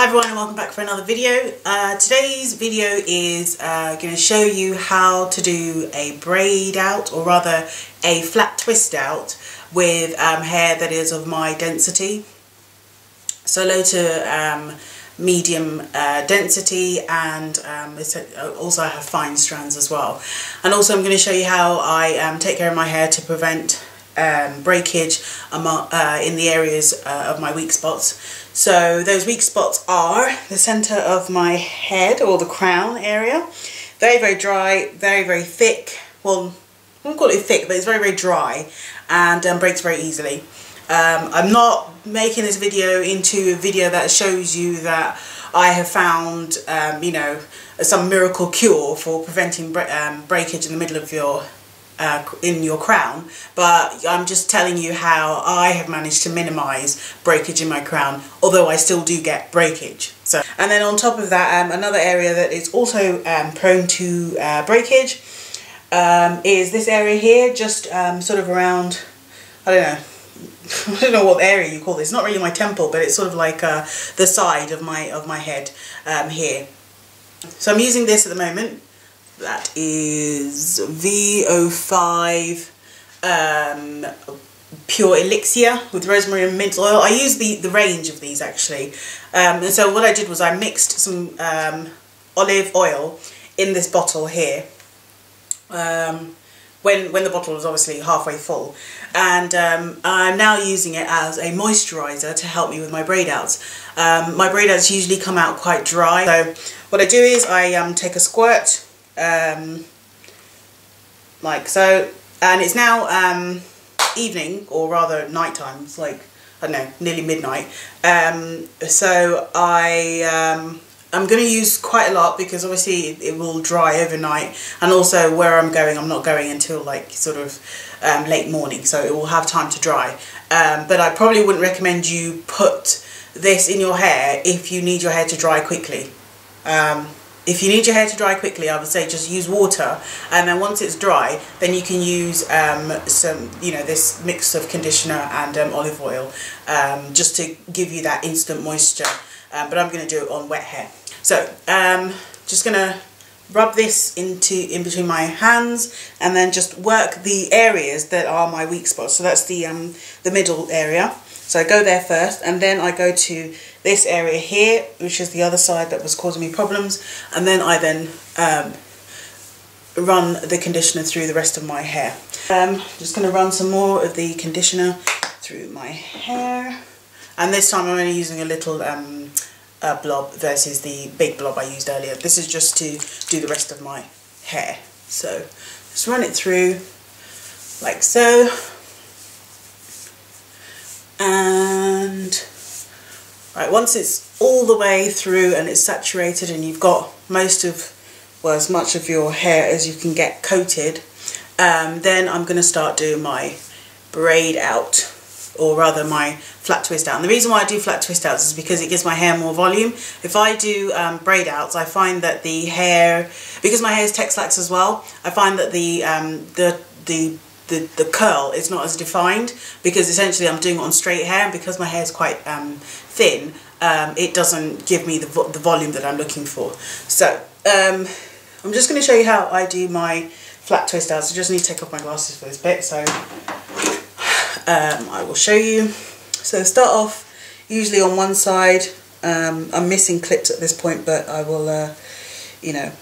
Hi everyone and welcome back for another video. Today's video is going to show you how to do a braid out, or rather a flat twist out with hair that is of my density. So low to medium density, and also I have fine strands as well. And also I'm going to show you how I take care of my hair to prevent breakage in the areas of my weak spots. So those weak spots are the centre of my head, or the crown area. Very, very dry, very, very thick. Well, I won't call it thick, but it's very, very dry and breaks very easily. I'm not making this video into a video that shows you that I have found, you know, some miracle cure for preventing breakage in the middle of your in your crown, but I'm just telling you how I have managed to minimise breakage in my crown, although I still do get breakage. So, and then on top of that, another area that is also prone to breakage is this area here, just sort of around, I don't know what area you call this. It's not really my temple, but it's sort of like the side of my head here. So I'm using this at the moment. That is VO5 Pure Elixir with rosemary and mint oil. I use the range of these actually. And so what I did was I mixed some olive oil in this bottle here. When the bottle was obviously halfway full, and I'm now using it as a moisturiser to help me with my braid outs. My braid outs usually come out quite dry, so what I do is I take a squirt like so, and it's now evening, or rather night time. It's like, I don't know, nearly midnight. So I'm going to use quite a lot because obviously it will dry overnight, and also where I'm going, I'm not going until like sort of late morning, so it will have time to dry. But I probably wouldn't recommend you put this in your hair if you need your hair to dry quickly. If you need your hair to dry quickly, I would say just use water, and then once it's dry, then you can use some, you know, this mix of conditioner and olive oil, just to give you that instant moisture. But I'm going to do it on wet hair. So just going to rub this in between my hands, and then just work the areas that are my weak spots. So that's the middle area. So I go there first, and then I go to this area here, which is the other side that was causing me problems, and then I run the conditioner through the rest of my hair. Just going to run some more of the conditioner through my hair, and this time I'm only using a little blob versus the big blob I used earlier. This is just to do the rest of my hair. So just run it through like so. And right, once it's all the way through and it's saturated and you've got most of, well, as much of your hair as you can get coated, then I'm going to start doing my braid out, or rather my flat twist out. And the reason why I do flat twist outs is because it gives my hair more volume. If I do braid outs, I find that the hair, because my hair is Texlax as well, I find that the curl is not as defined, because essentially I'm doing it on straight hair, and because my hair is quite thin, it doesn't give me the volume that I'm looking for. So I'm just going to show you how I do my flat twist outs. I just need to take off my glasses for this bit, so I will show you. So start off usually on one side. I'm missing clips at this point, but I will, you know,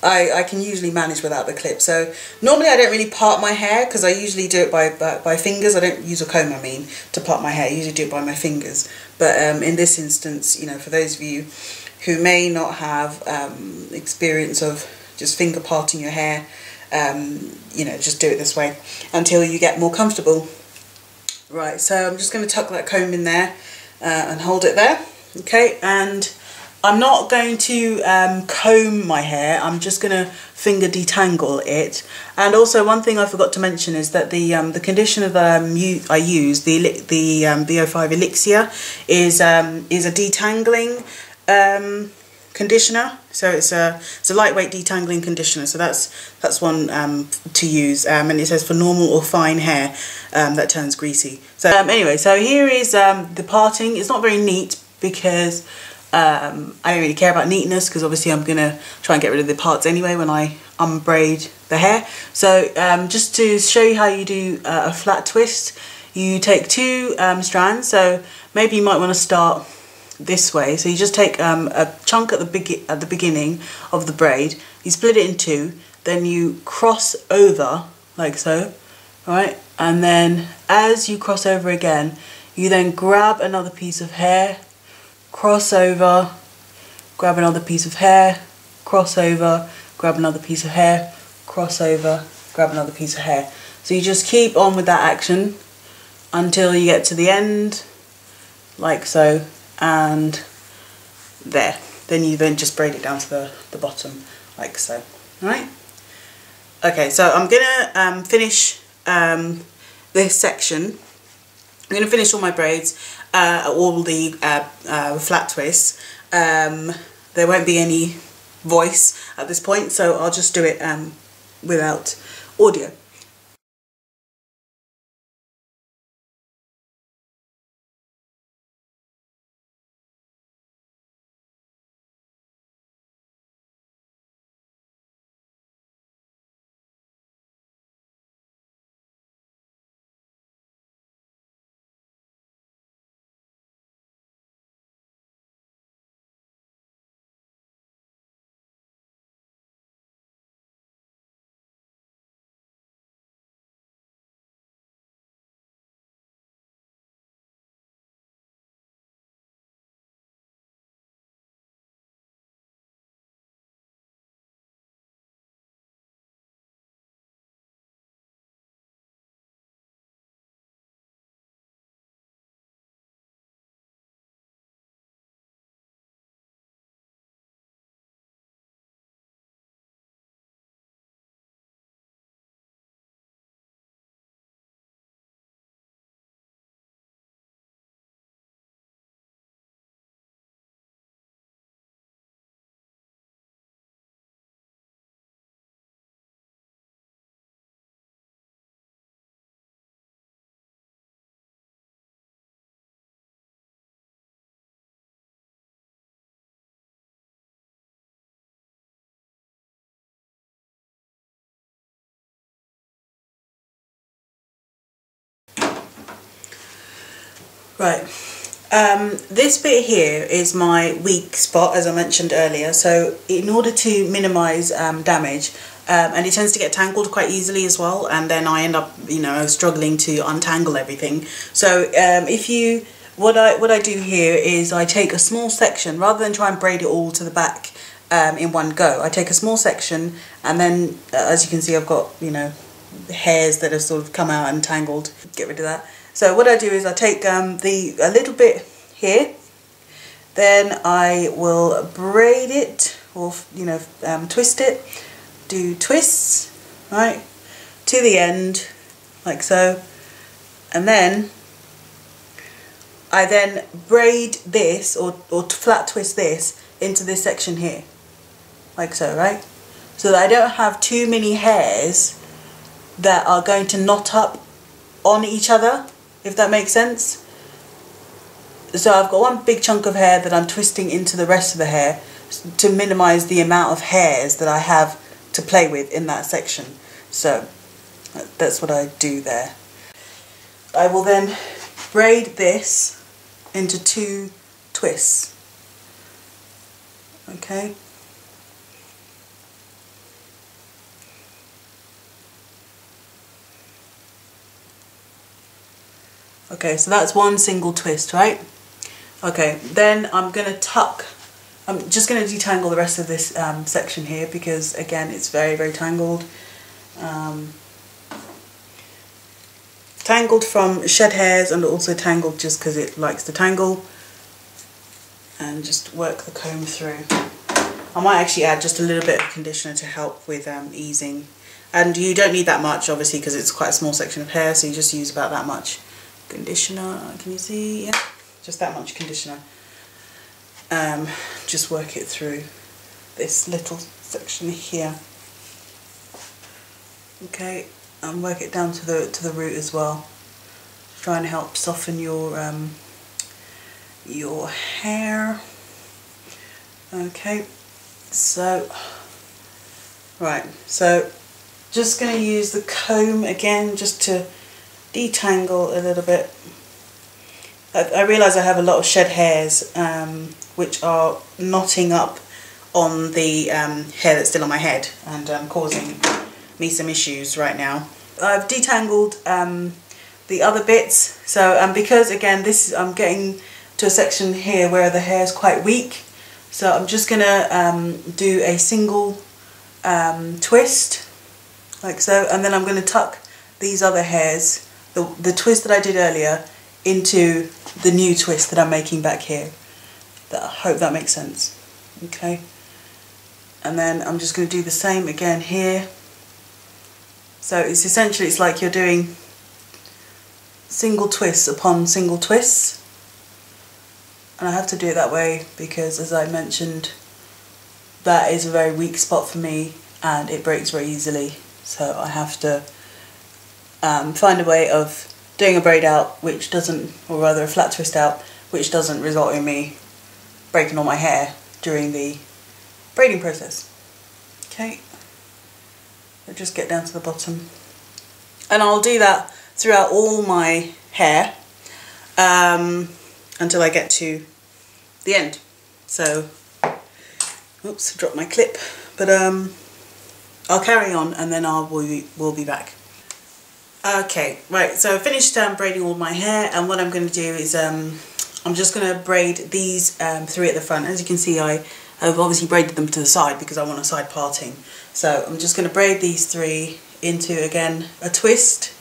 I can usually manage without the clip. So normally I don't really part my hair, because I usually do it by fingers. I don't use a comb, I mean, to part my hair. I usually do it by my fingers. But in this instance, you know, for those of you who may not have experience of just finger parting your hair, you know, just do it this way until you get more comfortable. Right, so I'm just going to tuck that comb in there and hold it there. Okay, and I'm not going to comb my hair. I'm just going to finger detangle it. And also, one thing I forgot to mention is that the conditioner that I use, the VO5 Elixir, is a detangling conditioner. So it's a lightweight detangling conditioner. So that's one to use. And it says for normal or fine hair that turns greasy. So anyway, so here is the parting. It's not very neat, because I don't really care about neatness, because obviously I'm gonna try and get rid of the parts anyway when I unbraid the hair. So just to show you how you do a flat twist, you take two strands. So maybe you might want to start this way. So you just take a chunk at the beginning of the braid, you split it in two, then you cross over like so, right? And then as you cross over again, you then grab another piece of hair, cross over, grab another piece of hair, cross over, grab another piece of hair, cross over, grab another piece of hair. So you just keep on with that action until you get to the end, like so, and there. Then you just braid it down to the bottom, like so. Alright? Okay, so I'm gonna finish this section. I'm going to finish all my braids, all the flat twists. There won't be any voice at this point, so I'll just do it without audio. Right, this bit here is my weak spot, as I mentioned earlier. So in order to minimise damage, and it tends to get tangled quite easily as well, and then I end up, you know, struggling to untangle everything. So what I do here is I take a small section, rather than try and braid it all to the back in one go. I take a small section, and then as you can see, I've got, you know, hairs that have sort of come out and tangled. Get rid of that. So what I do is I take a little bit here, then I will braid it, or you know, twist it, do twists, right, to the end, like so, and then I then braid this, or flat twist this into this section here, like so, right, so that I don't have too many hairs that are going to knot up on each other, if that makes sense. So I've got one big chunk of hair that I'm twisting into the rest of the hair to minimise the amount of hairs that I have to play with in that section. So that's what I do there. I will then braid this into two twists. Okay. Okay, so that's one single twist, right? Okay, then I'm just going to detangle the rest of this section here, because again it's very, very tangled. Tangled from shed hairs, and also tangled just because it likes to tangle. And just work the comb through. I might actually add just a little bit of conditioner to help with easing. And you don't need that much, obviously, because it's quite a small section of hair, so you just use about that much conditioner. Can you see? Yeah, just that much conditioner. Just work it through this little section here. Okay, and work it down to the root as well. Try and help soften your your hair. Okay, so right, so just going to use the comb again just to detangle a little bit. I realise I have a lot of shed hairs which are knotting up on the hair that's still on my head and causing me some issues right now. I've detangled the other bits, so because again I'm getting to a section here where the hair is quite weak, so I'm just going to do a single twist like so, and then I'm going to tuck these other hairs, the twist that I did earlier, into the new twist that I'm making back here. I hope that makes sense. Okay, and then I'm just going to do the same again here. So it's essentially, it's like you're doing single twists upon single twists, and I have to do it that way because, as I mentioned, that is a very weak spot for me and it breaks very easily, so I have to find a way of doing a braid out which doesn't, or rather a flat twist out, which doesn't result in me breaking all my hair during the braiding process. Okay, I'll just get down to the bottom, and I'll do that throughout all my hair until I get to the end. So, oops, I dropped my clip, but I'll carry on and then we'll be back. Okay, right, so I finished braiding all my hair, and what I'm going to do is I'm just going to braid these three at the front. As you can see, I've obviously braided them to the side because I want a side parting. So I'm just going to braid these three into, again, a twist,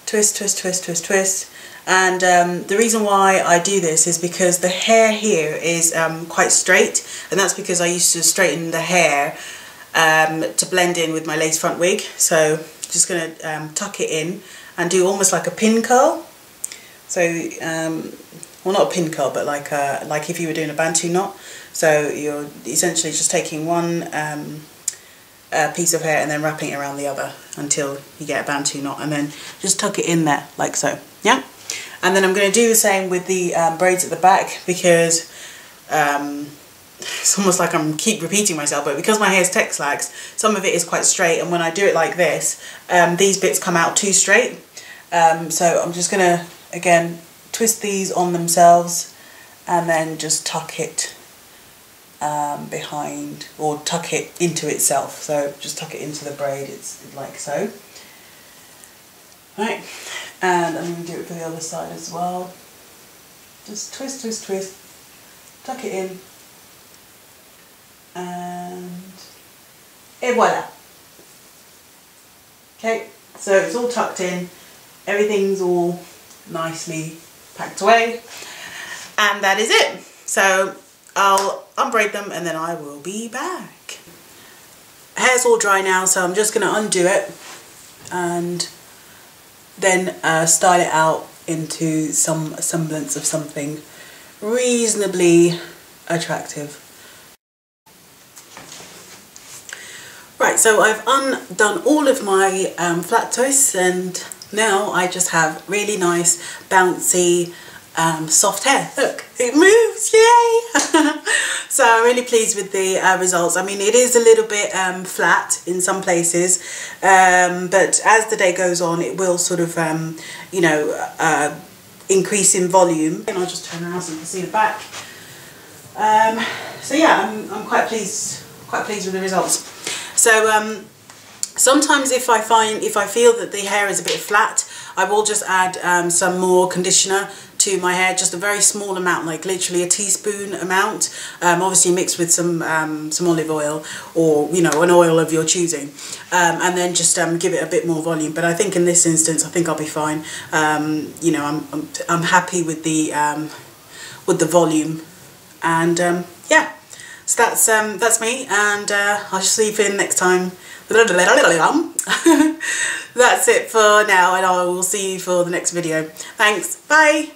twist, twist, twist, twist, twist. And the reason why I do this is because the hair here is quite straight, and that's because I used to straighten the hair to blend in with my lace front wig. So just going to tuck it in and do almost like a pin curl. So, well, not a pin curl, but like if you were doing a bantu knot. So you're essentially just taking one piece of hair and then wrapping it around the other until you get a bantu knot, and then just tuck it in there like so. Yeah. And then I'm going to do the same with the braids at the back, because it's almost like I'm keep repeating myself, but because my hair is Texlax, some of it is quite straight, and when I do it like this, these bits come out too straight. So I'm just going to, again, twist these on themselves and then just tuck it behind, or tuck it into itself. So just tuck it into the braid, it's like so. Right, and I'm going to do it for the other side as well. Just twist, twist, twist, tuck it in, and et voila. Okay, so it's all tucked in, everything's all nicely packed away, and that is it. So I'll unbraid them and then I will be back. Hair's all dry now, so I'm just going to undo it and then style it out into some semblance of something reasonably attractive. Right, so I've undone all of my flat twists, and now I just have really nice, bouncy, soft hair. Look, it moves, yay! So I'm really pleased with the results. I mean, it is a little bit flat in some places, but as the day goes on, it will sort of, you know, increase in volume. And I'll just turn around so you can see the back. So yeah, I'm quite pleased with the results. So sometimes if I feel that the hair is a bit flat, I will just add some more conditioner to my hair, just a very small amount, like literally a teaspoon amount, obviously mixed with some olive oil, or you know, an oil of your choosing, and then just give it a bit more volume. But I think in this instance, I think I'll be fine. You know, I'm happy with the volume, and yeah. So that's me, and I'll see you for next time. That's it for now, and I will see you for the next video. Thanks, bye!